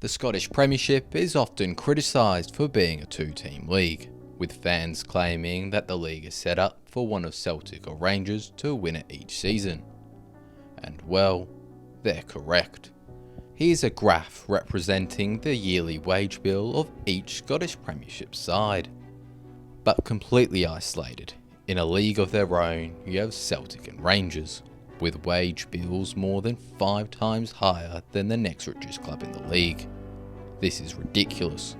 The Scottish Premiership is often criticised for being a two-team league, with fans claiming that the league is set up for one of Celtic or Rangers to win it each season. And well, they're correct. Here's a graph representing the yearly wage bill of each Scottish Premiership side. But completely isolated, in a league of their own, you have Celtic and Rangers, with wage bills more than 5 times higher than the next richest club in the league. This is ridiculous,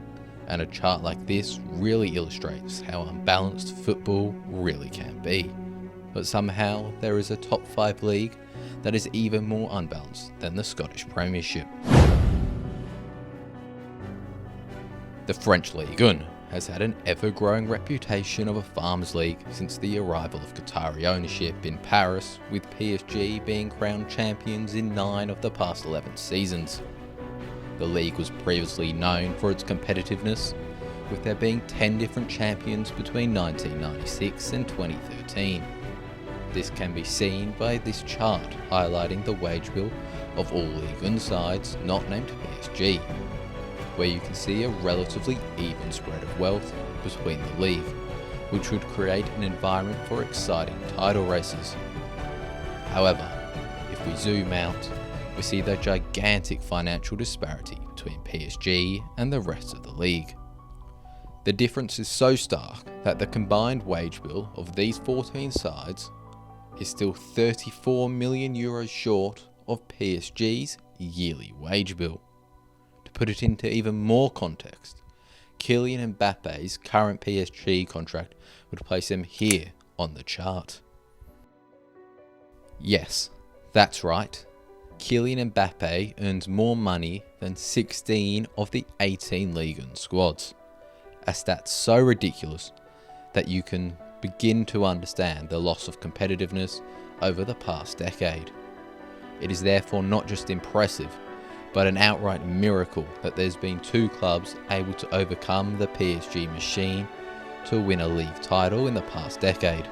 and a chart like this really illustrates how unbalanced football really can be. But somehow there is a top 5 league that is even more unbalanced than the Scottish Premiership. The French Ligue has had an ever-growing reputation of a farmers' league since the arrival of Qatari ownership in Paris, with PSG being crowned champions in 9 of the past 11 seasons. The league was previously known for its competitiveness, with there being 10 different champions between 1996 and 2013. This can be seen by this chart highlighting the wage bill of all Ligue sides not named PSG, where you can see a relatively even spread of wealth between the league, which would create an environment for exciting title races. However, if we zoom out, we see the gigantic financial disparity between PSG and the rest of the league. The difference is so stark that the combined wage bill of these 14 sides is still 34 million euros short of PSG's yearly wage bill. To put it into even more context, Kylian Mbappe's current PSG contract would place him here on the chart. Yes, that's right. Kylian Mbappe earns more money than 16 of the 18 Ligue squads. A stat so ridiculous that you can begin to understand the loss of competitiveness over the past decade. It is therefore not just impressive, but an outright miracle that there's been 2 clubs able to overcome the PSG machine to win a league title in the past decade.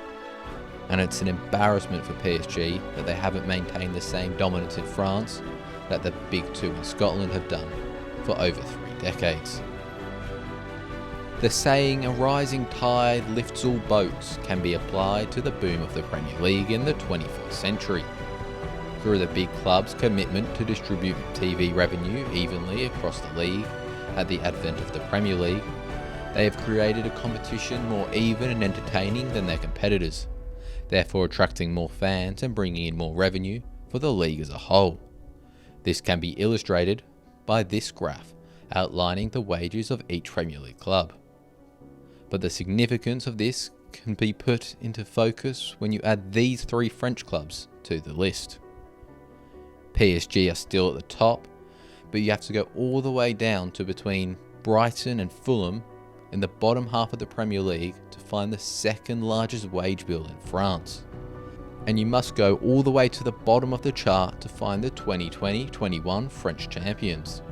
And it's an embarrassment for PSG that they haven't maintained the same dominance in France that the big 2 in Scotland have done for over 3 decades. The saying, "a rising tide lifts all boats," can be applied to the boom of the Premier League in the 21st century. Through the big clubs' commitment to distribute TV revenue evenly across the league at the advent of the Premier League, they have created a competition more even and entertaining than their competitors, therefore attracting more fans and bringing in more revenue for the league as a whole. This can be illustrated by this graph outlining the wages of each Premier League club. But the significance of this can be put into focus when you add these 3 French clubs to the list. PSG are still at the top, but you have to go all the way down to between Brighton and Fulham in the bottom half of the Premier League to find the second largest wage bill in France. And you must go all the way to the bottom of the chart to find the 2020-21 French champions.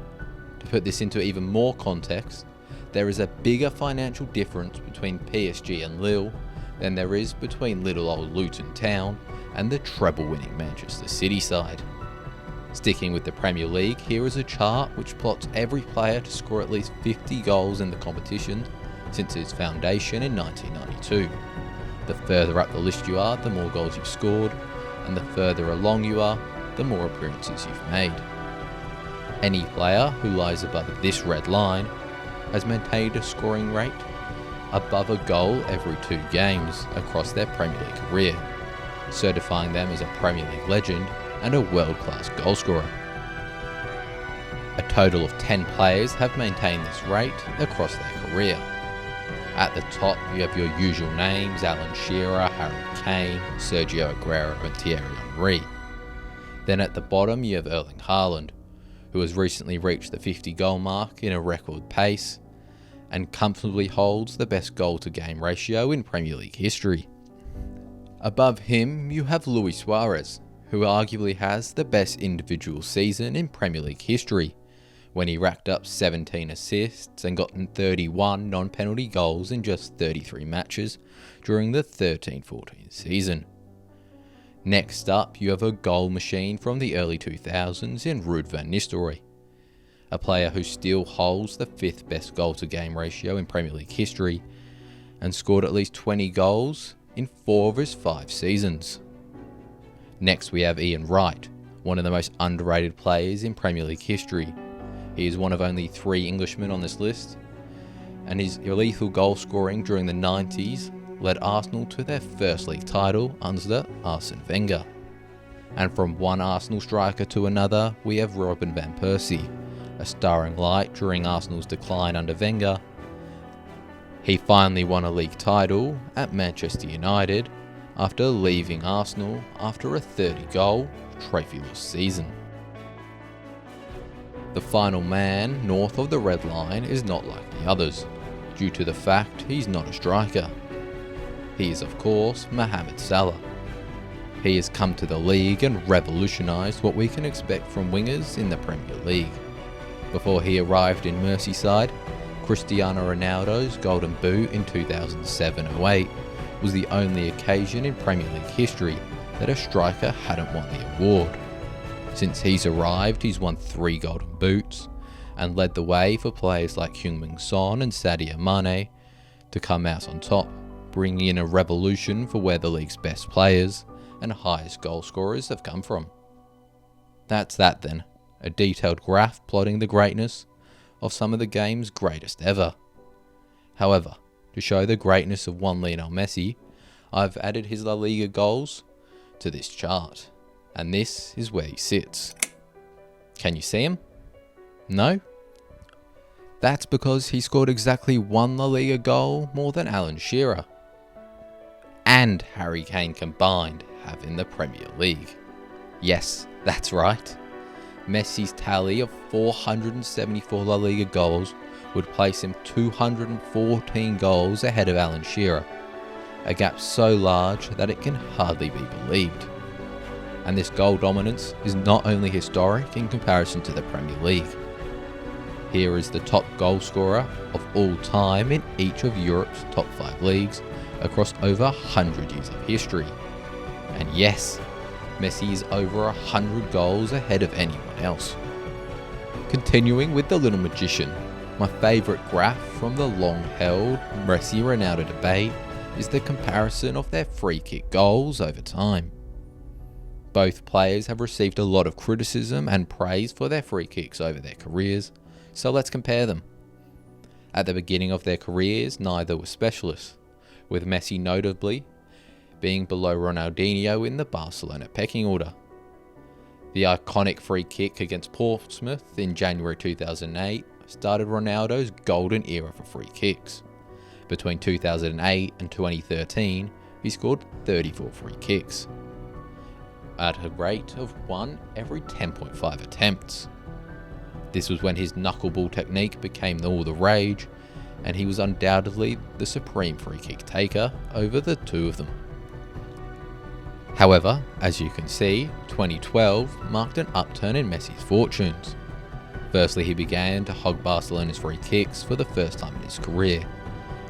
To put this into even more context, there is a bigger financial difference between PSG and Lille than there is between little old Luton Town and the treble-winning Manchester City side. Sticking with the Premier League, here is a chart which plots every player to score at least 50 goals in the competition since its foundation in 1992. The further up the list you are, the more goals you've scored, and the further along you are, the more appearances you've made. Any player who lies above this red line has maintained a scoring rate above a goal every 2 games across their Premier League career, certifying them as a Premier League legend and a world-class goalscorer. A total of 10 players have maintained this rate across their career. At the top you have your usual names: Alan Shearer, Harry Kane, Sergio Aguero and Thierry Henry. Then at the bottom you have Erling Haaland, who has recently reached the 50 goal mark in a record pace and comfortably holds the best goal to game ratio in Premier League history. Above him you have Luis Suarez, who arguably has the best individual season in Premier League history, when he racked up 17 assists and got 31 non-penalty goals in just 33 matches during the 13-14 season. Next up, you have a goal machine from the early 2000s in Ruud van Nistelrooy. a player who still holds the 5th best goal to game ratio in Premier League history and scored at least 20 goals in 4 of his 5 seasons. Next we have Ian Wright, one of the most underrated players in Premier League history. He is one of only 3 Englishmen on this list, and his lethal goal scoring during the 90s led Arsenal to their first league title under Arsene Wenger. And from one Arsenal striker to another, we have Robin van Persie, a starring light during Arsenal's decline under Wenger. He finally won a league title at Manchester United after leaving Arsenal after a 30-goal, trophyless season. The final man north of the red line is not like the others, due to the fact he's not a striker. He is, of course, Mohamed Salah. He has come to the league and revolutionised what we can expect from wingers in the Premier League. Before he arrived in Merseyside, Cristiano Ronaldo's Golden Boot in 2007-08 was the only occasion in Premier League history that a striker hadn't won the award. Since he's arrived, he's won 3 Golden Boots and led the way for players like Heung-min Son and Sadio Mane to come out on top, bringing in a revolution for where the league's best players and highest goal scorers have come from. That's that then, a detailed graph plotting the greatness of some of the game's greatest ever. However, to show the greatness of one Lionel Messi, I've added his La Liga goals to this chart, and this is where he sits. Can you see him? No? That's because he scored exactly 1 La Liga goal more than Alan Shearer and Harry Kane combined have in the Premier League. Yes, that's right. Messi's tally of 474 La Liga goals would place him 214 goals ahead of Alan Shearer, a gap so large that it can hardly be believed. And this goal dominance is not only historic in comparison to the Premier League. Here is the top goal scorer of all time in each of Europe's top 5 leagues across over 100 years of history. And yes, Messi is over 100 goals ahead of anyone else. Continuing with the little magician, my favourite graph from the long-held Messi-Ronaldo debate is the comparison of their free kick goals over time. Both players have received a lot of criticism and praise for their free kicks over their careers, so let's compare them. At the beginning of their careers, neither were specialists, with Messi notably being below Ronaldinho in the Barcelona pecking order. The iconic free kick against Portsmouth in January 2008 started Ronaldo's golden era for free kicks. Between 2008 and 2013, he scored 34 free kicks, at a rate of 1 every 10.5 attempts. This was when his knuckleball technique became all the rage, and he was undoubtedly the supreme free kick taker over the two of them. However, as you can see, 2012 marked an upturn in Messi's fortunes. Firstly, he began to hog Barcelona's free kicks for the first time in his career,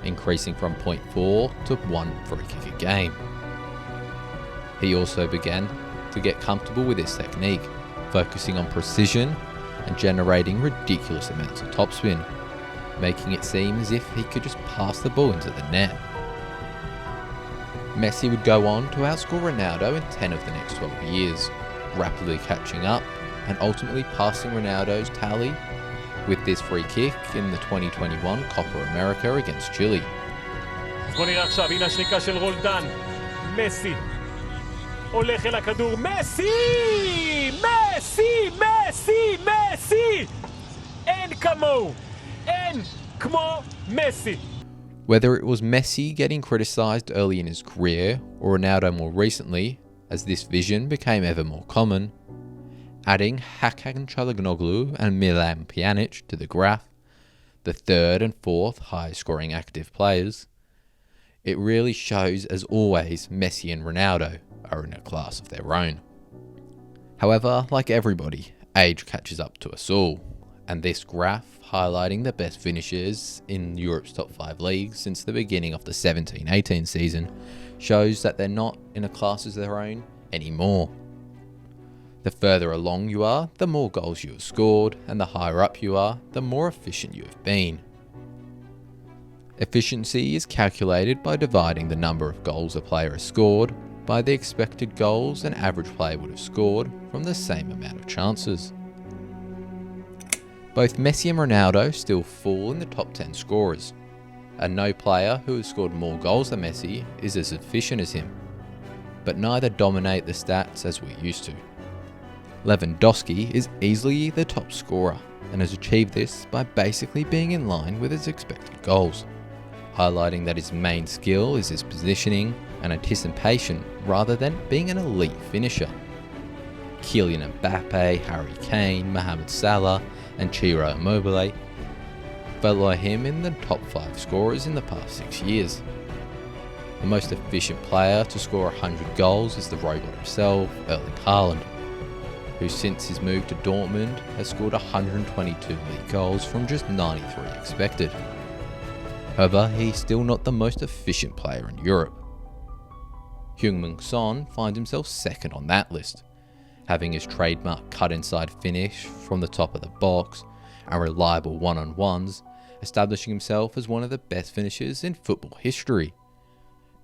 increasing from 0.4 to 1 free kick a game. He also began to get comfortable with his technique, focusing on precision and generating ridiculous amounts of topspin, making it seem as if he could just pass the ball into the net. Messi would go on to outscore Ronaldo in 10 of the next 12 years, rapidly catching up and ultimately passing Ronaldo's tally with this free kick in the 2021 Copa America against Chile. בוא נראה עכשיו, הנה השניקה של רולדן, מסי, הולך אל הכדור, מסי! מסי! מסי! מסי! אין כמוהו! אין כמו מסי! Whether it was Messi getting criticised early in his career, or Ronaldo more recently, as this vision became ever more common, adding Hakan Çalhanoğlu and Milan Pjanic to the graph, the third and fourth highest scoring active players, it really shows, as always, Messi and Ronaldo are in a class of their own. However, like everybody, age catches up to us all, and this graph, highlighting the best finishers in Europe's top 5 leagues since the beginning of the 17-18 season, shows that they're not in a class of their own anymore. The further along you are, the more goals you have scored, and the higher up you are, the more efficient you have been. Efficiency is calculated by dividing the number of goals a player has scored by the expected goals an average player would have scored from the same amount of chances. Both Messi and Ronaldo still fall in the top 10 scorers, and no player who has scored more goals than Messi is as efficient as him, but neither dominate the stats as we used to. Lewandowski is easily the top scorer and has achieved this by basically being in line with his expected goals, highlighting that his main skill is his positioning and anticipation rather than being an elite finisher. Kylian Mbappe, Harry Kane, Mohamed Salah and Ciro Immobile follow him in the top 5 scorers in the past 6 years. The most efficient player to score 100 goals is the robot himself, Erling Haaland, who since his move to Dortmund has scored 122 league goals from just 93 expected. However, he's still not the most efficient player in Europe. Heung-min Son finds himself second on that list, having his trademark cut inside finish from the top of the box and reliable one-on-ones, establishing himself as one of the best finishers in football history.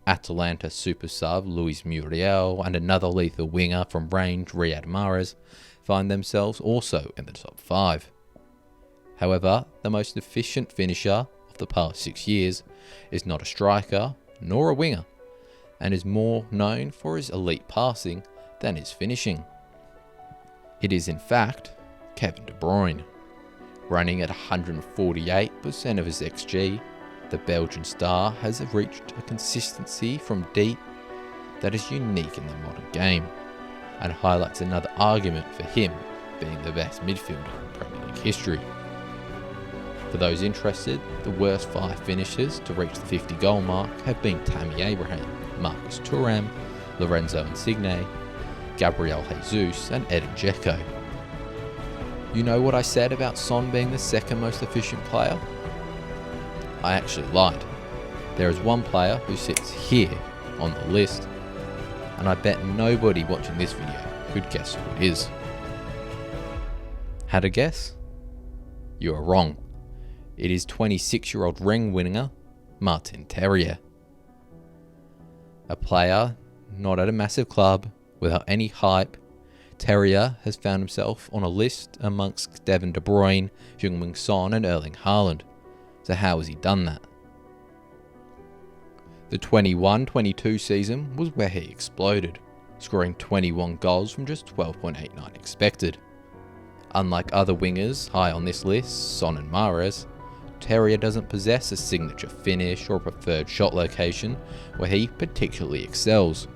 Atalanta super sub Luis Muriel and another lethal winger from range, Riyad Mahrez, find themselves also in the top 5. However, the most efficient finisher of the past 6 years is not a striker nor a winger, and is more known for his elite passing than his finishing. It is in fact Kevin De Bruyne. Running at 148% of his XG, the Belgian star has reached a consistency from deep that is unique in the modern game, and highlights another argument for him being the best midfielder in Premier League history. For those interested, the worst 5 finishers to reach the 50 goal mark have been Tammy Abraham, Marcus Thuram, Lorenzo Insigne, Gabriel Jesus and Edin Dzeko. You know what I said about Son being the second most efficient player? I actually lied. There is one player who sits here on the list, and I bet nobody watching this video could guess who it is. Had a guess? You are wrong. It is 26-year-old ring winner Martin Terrier. A player not at a massive club, without any hype, Terrier has found himself on a list amongst Kevin De Bruyne, Heung-min Son and Erling Haaland. So how has he done that? The 21-22 season was where he exploded, scoring 21 goals from just 12.89 expected. Unlike other wingers high on this list, Son and Mahrez, Terrier doesn't possess a signature finish or a preferred shot location where he particularly excels.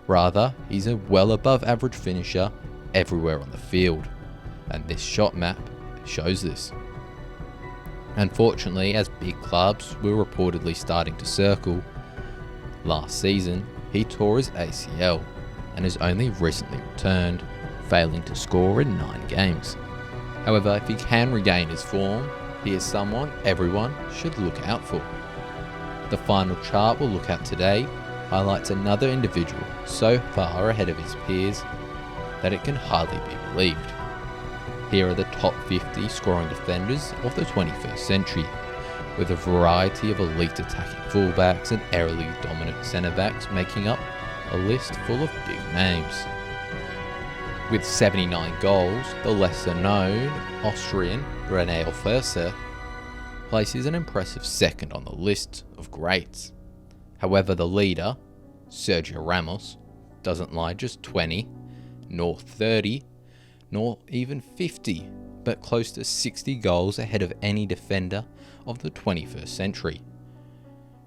Rather, he's a well above average finisher everywhere on the field, and this shot map shows this. Unfortunately, as big clubs were reportedly starting to circle, last season he tore his ACL and has only recently returned, failing to score in 9 games. However, if he can regain his form, he is someone everyone should look out for. The final chart we'll look at today highlights another individual so far ahead of his peers that it can hardly be believed. Here are the top 50 scoring defenders of the 21st century, with a variety of elite attacking fullbacks and aerially dominant centre-backs making up a list full of big names. With 79 goals, the lesser-known Austrian René Elferser places an impressive second on the list of greats. However, the leader, Sergio Ramos, doesn't lie just 20, nor 30, nor even 50, but close to 60 goals ahead of any defender of the 21st century,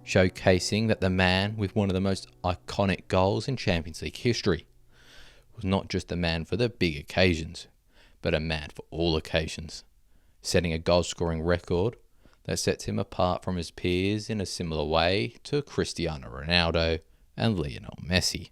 showcasing that the man with one of the most iconic goals in Champions League history was not just a man for the big occasions, but a man for all occasions, setting a goal-scoring record that sets him apart from his peers in a similar way to Cristiano Ronaldo and Lionel Messi.